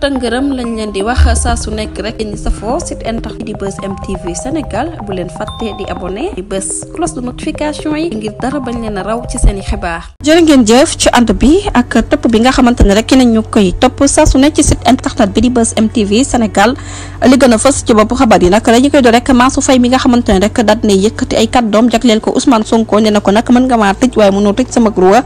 tëngërëm lañ leen di wax saa su nekk rek ñi safoo site internet di Buzz M TV Sénégal bu leen fàtte di abonné di bës cloche de notification yi ngir dara bañ leen a raw ci seen i xibaar. jërë ngeen jëf ci ànd bi ak topp bi nga xamante ne rek nañ ñu koy topp saa su nekk ci site internet bi di Buzz M TV Sénégal li gën a fës ci bopp xabaar yi nag dañu koy do rek Mansour Faye mi nga xamante ne rek daal ne yëkkati ay kàddoom jagleel ko Ousmane Sonko ne na ko nag mën nga maa tëj waaye mënoo tëj sama groupe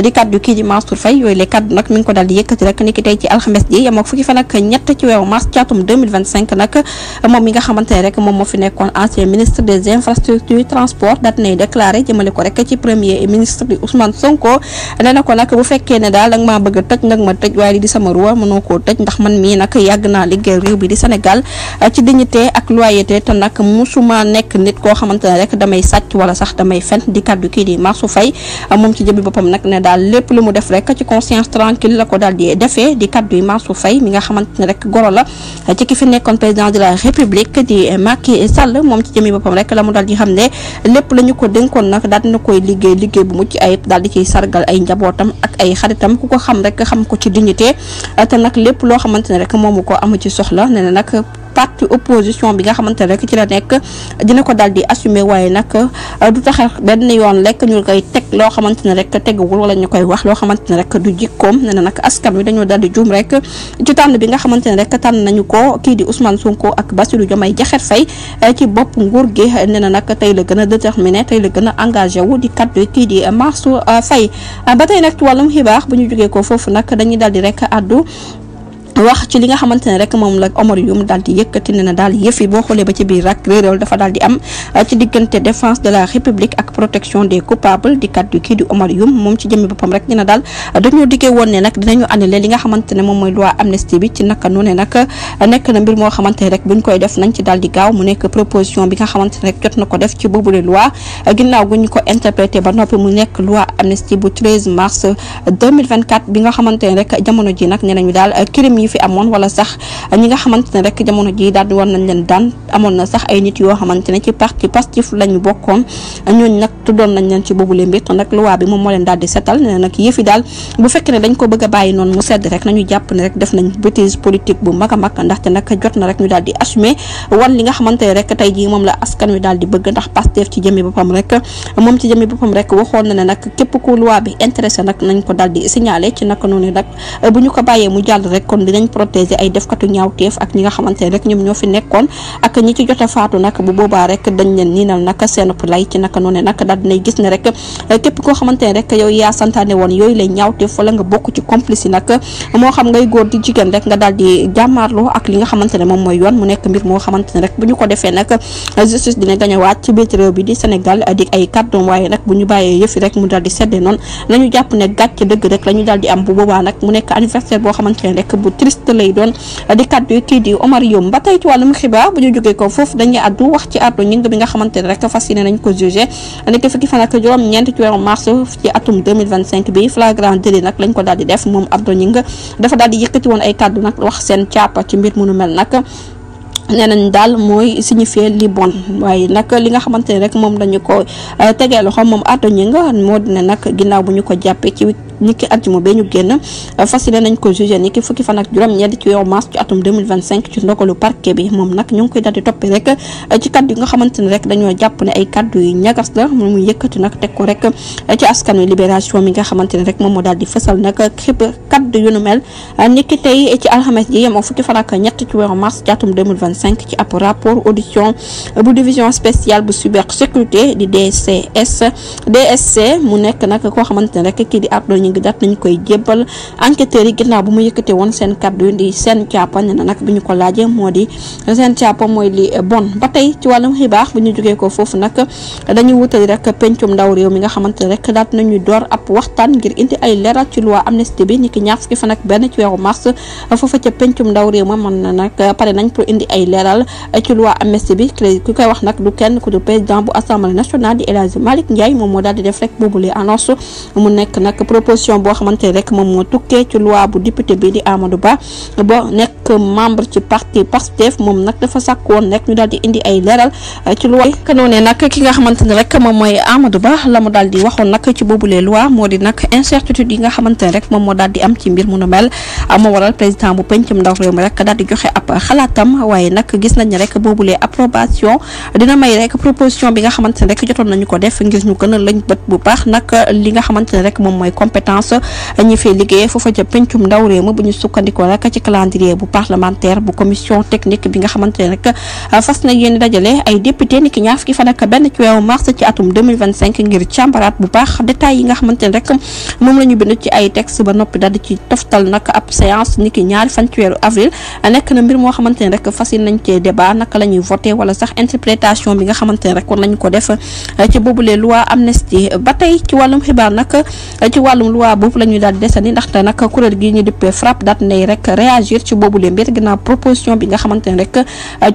di kàddu kii di Mansour Faye yooyu les kàddu nag mi ngi ko daal di yëkkati rek ni ki tey ci alxames ji yemoo fukki fan ak ñett ci weeru mars ci atum 2025 nag moom mi nga xamante ne rek moom moo fi nekkoon ancien ministre des infrastructures transport daat nay déclaré jëmale ko rek ci premier ministre bi Ousmane Sonko nee na ko nag bu fekkee ne daal danga maa bëgg a tëj nag ma tëj waaye li di sama ruwa mënoo koo tëj ndax man mii nag yàgg naa liggéey réew bi di Sénégal ci dignité ak loyauté te nag musuma nekk nit koo xamante ne rek damay sàcc wala sax damay fen di kaddu kii di Mansour Faye moom ci jëmmi boppam nag ne daal lépp lu mu def rek ci conscience tranquille la ko daal di defee di kaddu yi Mansour Faye mi nga xamante ne rek goro la ci ki fi nekkoon président de la république di Macky Sall moom ci jëmi boppam rek la mu daal di xam ne lépp la ñu ko dénkoon nag daal dina koy liggéey bu mucc ayib daal di ciy sargal ay njabootam ak ay xaritam ku ko xam rek xam ko ci dignité te nag lépp loo xamante ne rek moomu ko amu ci soxla nee na nag parti opposition bi nga xamante ne rek ci la nekk dina ko daal di assumer waaye nag du tax benn yoon lekk ñu koy teg loo xamante ne rek teguwul wala ñu koy wax loo xamante ne rek du jikkoom nee na nag askan wi dañoo daal di juum rek ci tànn bi nga xamante ne rek tànn nañu ko kii di Ousmane Sonko ak Bassirou Diomaye Diakhar Faye ci bopp nguur gi nee na nag tey la gën a déterminé tey la gën a engagé wu di kaddu kii di Mansour Faye ba tey nag ci wàllum xibaar bu ñu jógee ko foofu nag dañuy daal di rek addu wax ci li nga xamante ne rek moom la Omar Youm daal di yëkkati ne na daal yëf yi boo xoolee ba ci biir rak réeréel dafa daal di am ci diggante défense de la république ak protection des coupables di kaddu kii di Omar Youm moom ci jëmmi boppam rek dina daal dañoo diggee woon ne nag dinañu annulé li nga xamante ne moom mooy loi amnistie bi ci naka noonu nag nekk na mbir moo xamante ne rek buñ koy def nañ ci daal di gaaw mu nekk proposition bi nga xamante ne rek jot na ko def ci boobule loi ginnaaw gu ñu ko interprété ba noppi mu nekk loi amnistie bu 13 mars 2024 bi nga xamante ne rek jamono ji nag nee nañu daal crime yi fi amoon wala sax ñi nga xamante ne rek jamono ji daal di war nañ leen daan amoon na sax ay nit yoo xamante ne ci parti Pastef lañu bokkoon ñooñu nag tuddoon nañ leen ci boobule mbir te nag loi bi moom moo leen daal di setal ne nag yëfi daal bu fekkee ne dañ ko bëgg a bàyyi noonu mu sedd rek nañu jàpp ne rek def nañ bêtise politique bu mag a mag ndaxte nag jot na rek ñu daal di assumer wan li nga xamante ne rek tey jii moom la askan wi daal di bëgg ndax Pastef ci jëmmi boppam rek moom ci jëmmi boppam rek waxoon na ne nag képp ku loi bi intéressé nag nañ ko daal di signaler ci naka noonu nag bu ñu ko bàyyee mu jàll rek kon dinañ protéger ay defkatu ñaawteef ak ñi nga xamante ne rek ñoom ñoo fi nekkoon ak ñi ci jot a faatu nag bu boobaa rek dañ leen niinal nag seen lay ci naka noonu nag daal dinay gis ne rek képp koo xamante ne rek yow yaa santaane woon yooyu lay ñaawteef wala nga bokk ci complice yi nag moo xam ngay góor di jigéen rek nga daal di jàmmaarloo ak li nga xamante ne moom mooy yoon mu nekk mbir moo xamante ne rek bu ñu ko defee nag justice dina gañawaat ci biir réew bi di Sénégal di ay kàddoom waaye nag bu ñu bàyyee yëfi rek mu daal di sedde noonu nañu jàpp ne gàcc dëgg rek la ñu daal di am bu boobaa nag mu nekk anniversaire boo xamante ne rek bu triste lay doon di kaddu kii di Omar Youm ba tey ci wàllum xibaar bu ñu jógee ko foofu dañuy addu wax ci addu ñing bi nga xamante ne rek fas yéene nañ ko jugé nekk fukki fan ak juróom ñeent ci weeru mars ci atum 2025 bi flagrant délit nag lañ ko daal di def moom Abdou Ñing dafa daal di yëkkati woon ay kaddu nag wax seen càppa ci mbir mu nu mel nag nee nañ daal mooy signifier li bon waaye nag li nga xamante ne rek moom dañu ko tegee loxo moom Abdou Ñing moo dina nag ginnaaw bu ñu ko jàppee ci niki àjjuma bee ñu génn fas yéene nañ ko jugé niki fukki fan ak juróom-ñeent ci weeru mars ci atum 2025 ci ndogalu parquet bi moom nag ñu ngi koy daal di toppee rek ci kaddu yi nga xamante ne rek dañoo jàpp ne ay kaddu yu ñagas la mu yëkkati nag teg ko rek ci askan wi libération mi nga xamante ne rek moom moo daal di fësal nag kaddu yu nu mel niki tey ci alxames ji yemoo fukki fan ak ñett ci weeru mars ci atum 2025 ci ab rapport audition bu division spéciale bu cybersécurité di DSC mu nekk nag koo xamante ne rek kii di Abdou Ñing dat nañ koy jébbal enquêteurs yi ginnaaw bu mu yëkkate woon seen kaddu yi di seen càppa ne na nag bi ñu ko laajee moo di seen càppa mooy li bon ba tey ci wàllum xibaar bu ñu jógee ko foofu nag dañuy wutali rek pencum ndaw réew mi nga xamante ne rek daat nañu door ab waxtaan ngir indi ay leeral ci loi amnistie bi niki ñaar fukki fan ak benn ci weeru mars foofa ca pencum ndaw réew ma mën na nag pare nañ pour indi ay leeral ci loi amnistie bi ku koy wax nag du kenn ku du président bu assemblée nationale di El Hadji Malick Ndiaye moom moo daal di def rek boobule annonce mu nekk nag proposition proposition boo xamante ne rek moom moo tukkee ci loi bu député bi di Amadou Ba nekk membre ci parti Pastef moom nag dafa sàkk woon rek ñu daal di indi ay leeral ci loi kanoone nag ki nga xamante ne rek moom mooy Amadou Ba la mu daal di waxoon nag ci boobulee loi moo di nag incertitude yi nga xamante ne rek moom moo daal di am ci mbir mu nu mel moo waral président bu pencum ndaw réew mi rek daal di joxe ab xalaatam waaye nag gis nañ ne rek boobulee approbation dina may rek proposition bi nga xamante ne rek jotoon nañu ko def ngir ñu gën a lañ bët bu baax nag li nga xamante ne rek moom mooy compétence ñi fi liggéey foofa ca pencum ndaw réew mi bu ñu sukkandikoo rek ci calendrier bu parlementaire bu commission technique bi nga xamante ne rek fas na yéen dajale ay député ni ki ñaar fukki fan ak benn ci weeru mars ci atum 2025 ngir càmbaraat bu baax détails yi nga xamante ne rek moom la ñu bind ci ay texte ba noppi daal di ci toftal nag ab séance ni ki ñaari fan ci weeru avril nekk na mbir moo xamante ne rek fas nañ cee débat naka la ñuy voté wala sax interprétation bi nga xamante ne rek war nañu ko def ci boobulee loi amnistie ba tey ci wàllum xibaar nag ci wàllum loi boobu la ñuy daal di desandi ndaxte nag kuréel gi ñu dippee FRAPP daat nay rek réagir ci boobulee mbir ginnaaw proposition bi nga xamante ne rek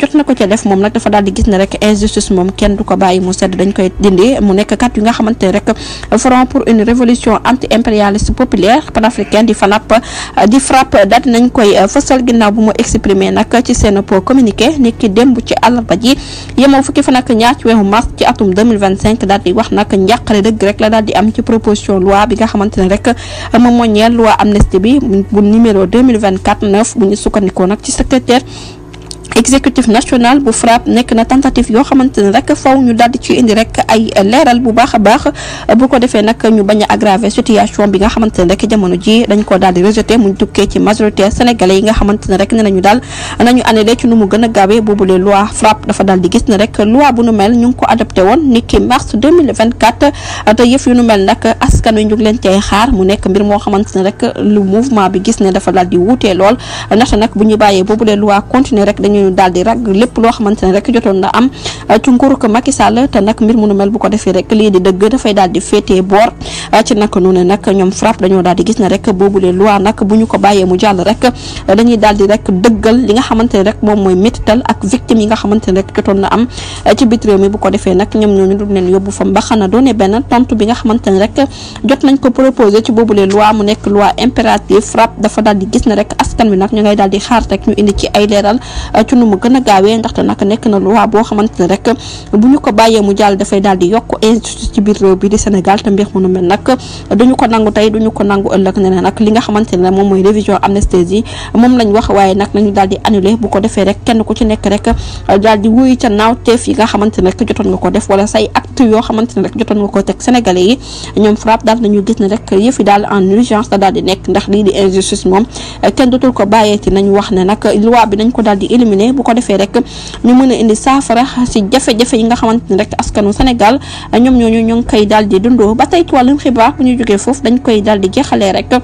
jot na ko ca def moom nag dafa daal di gis ne rek injustice moom kenn du ko bàyyi mu sedd dañ koy dindi mu nekk kat yu nga xamante ne rek front pour une révolution anti-impérialiste populaire panafricaine di FRAPP daal di nañ koy fësal ginnaaw bu mu exprimé nag ci seen communiqué ni ki démb ci àllarba ji yemoo fukki fan ak ñaar ci weeru mars ci atum 2025 daal di wax nag njàqare dëgg rek la daal di am ci proposition loi bi nga xamante ne rek moom moo ñeel loi amnistie bi bu numéro 2024-9 bu ñu sukkandikoo nag ci secrétaire exécutif national bu FRAPP nekk na tentative yoo xamante ne rek faw ñu daal di ci indi rek ay leeral bu baax a baax bu ko defee nag ñu bañ a aggraver situation bi nga xamante ne rek jamono ji dañ ko daal di rejeté muñ tukkee ci majorité sénégalais yi nga xamante ne rek ne nañu daal nañu annulé ci nu mu gën a gaawee boobulee loi FRAPP dafa daal di gis ne rek loi bu nu mel ñu ngi ko adopté woon ni ki mars 2024 te yëf yu nu mel nag askan wi ñu ngi leen cay xaar mu nekk mbir moo xamante ne rek lu mouvement bi gis ne dafa daal di wuutee lool ndaxte nag bu ñu bàyyee boobulee loi continuer rek dañu daal di rag lépp loo xamante ne rek jotoon na am ci nguuru ko Macky Sall te nag mbir mu nu mel bu ko defee rek lii di dëgg dafay daal di féetee boor ci naka noonu nag ñoom FRAPP dañoo daal di gis ne rek boobulee loi nag bu ñu ko bàyyee mu jàll rek dañuy daal di rek dëggal li nga xamante ne rek moom mooy métital ak victime yi nga xamante ne rek jotoon na am ci bit réew mi bu ko defee nag ñoom ñooñu du leen yóbbu fa mbaxana doone benn tontu bi nga xamante ne rek jot nañ ko proposé ci boobulee loi mu nekk loi impérative FRAPP dafa daal di gis ne rek askan wi nag ñu ngay daal di xaar rek ñu indi ci ay leeral ci nu mu gën a gaawee ndaxte nag nekk na loi boo xamante ne rek bu ñu ko bàyyee mu jàll dafay daal di yokk injustice ci biir réew bi di Sénégal te mbir mu nu mel nag duñu ko nangu tey duñu ko nangu ëllëg ne nag li nga xamante ne moom mooy révision amnistie moom lañ wax waaye nag nañu daal di annulé bu ko defee rek kenn ku ci nekk rek daal di wuyu ca naawteef yi nga xamante ne rek jotoon nga ko def wala say acte yoo xamante ne rek jotoon nga ko teg sénégalais yi ñoom FRAPP daal nañu gis ne rek yëf yi daal en urgence la daal di nekk ndax lii di injustice moom kenn dootul ko bàyyeeti nañu wax ne nag loi bi nañ ko daal di éliminer bu ko defee rek ñu mën a indi saafara si jafe-jafe yi nga xamante ne rek askanu Sénégal ñoom ñooñu ñoo ngi koy daal di dundoo ba tey ci wàllum xibaar bu ñu jógee foofu dañ koy daal di jeexalee rek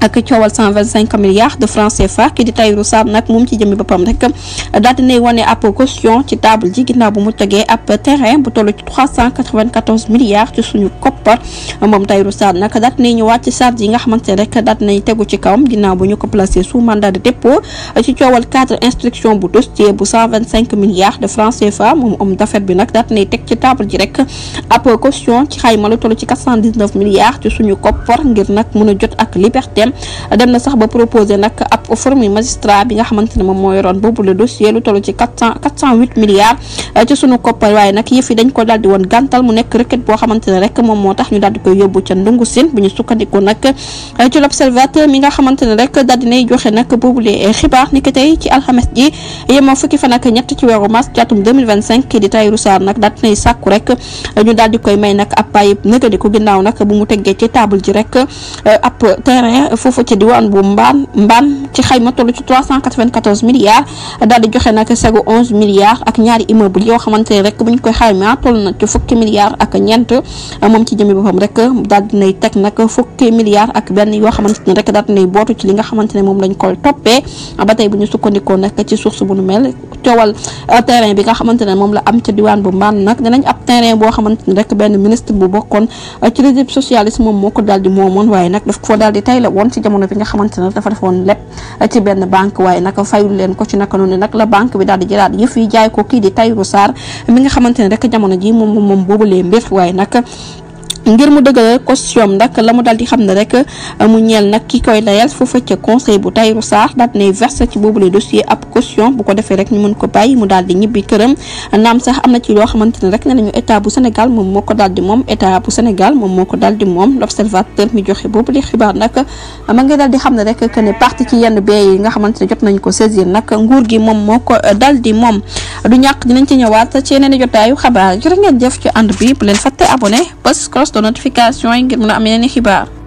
ak coowal 125 milliards de francs CFA ki di Tahirou Sarr nag moom ci jëmmi boppam rek daal di nay wane ab caution ci table ji ginnaaw bu mu tegee ab terrain bu toll ci 394 milliards ci suñu koppar moom Tahirou Sarr nag daal di nay ñëwaat ci charge yi nga xamante ne rek daal di nay tegu ci kawam ginnaaw bu ñu ko placé sous mandat de dépôt ci coowal cadre instruction bu dossier bu 125 milliards de francs CFA moom homme d'affaires bi nag daal di nay teg ci table ji rek ab caution ci xayma lu toll ci 419 milliards ci suñu koppar ngir nag mën a jot ak liberté dem na sax ba proposé nag ab forme magistrat bi nga xamante ne moom moo yoroon boobu le dossier lu toll ci 408 milliards ci sunu koppar waaye nag yëf yi dañ ko daal di woon gàntal mu nekk requête boo xamante ne rek moom moo tax ñu daal di koy yóbbu ca ndungu sin bu ñu sukkandiku nag ci l'observateur mi nga xamante ne rek daal dinay joxe nag boobu le xibaar ni ki tey ci alxames ji yemoo fukki fan ak ñett ci weeru mars ci atum 2025 kii di Tahirou Sarr nag daal dinay sàkku rek ñu daal di koy may nag ab payib nëgadiku ginnaaw nag bu mu teggee ci table ji rek ab terrain foofu ci diwaan bu mbaan ci xayma toll ci 394 milliards daal di joxe nag segu 11 milliards ak ñaari immeuble yoo xamante ne rek bu ñu koy xayma toll na ci fukki milliards ak ñeent moom ci jëmi boppam rek daal dinay teg nag fukki milliards ak benn yoo xamante ne rek daal dinay bootu ci li nga xamante ne moom lañ koy toppee ba tey bu ñu sukkandikoo nag ci source bu nu mel coowal terrain bi nga xamante ne moom la am ca diwaan bu mbaan nag dinañ ab terrain boo xamante ne rek benn ministre bu bokkoon ci régime socialiste moom moo ko daal di moomoon waaye nag daf ko daal di tay la woon ci jamono bi nga xamante ne dafa defoon lépp ci benn banque waaye nag fayul leen ko ci naka noonu nag la banque bi daal di jëlaat yëf yi jaay ko kii di Tahirou Sarr mi nga xamante ne rek jamono ji moom boobu lee mbir waaye nag ngir mu dëggal caution nag la mu daal di xam ne rek mu ñeel nag ki koy layal foofa ca conseil bu Tahirou Sarr daal ne versé ci boobule dossier ab caution bu ko defee rek ñu mën ko bàyyi mu daal di ñibbi këram. naam sax am na ci loo xamante ne rek ne nañu état bu Sénégal moom moo ko daal di moom état bu Sénégal moom moo ko daal di moom l'observateur mi joxe boobule xibaar nag ma ngi daal di xam ne rek que ne parti ci yenn bee yi nga xamante ne jot nañ ko saisir nag nguur gi moom moo ko daal di moom du ñàkk dinañ ci ñëwaat ci yeneen jotaayu xabaar jërë ngeen jëf ci ànd bi bu leen fàtte abonné bés cloche de notification yi ngir mën a am yeneen xibaar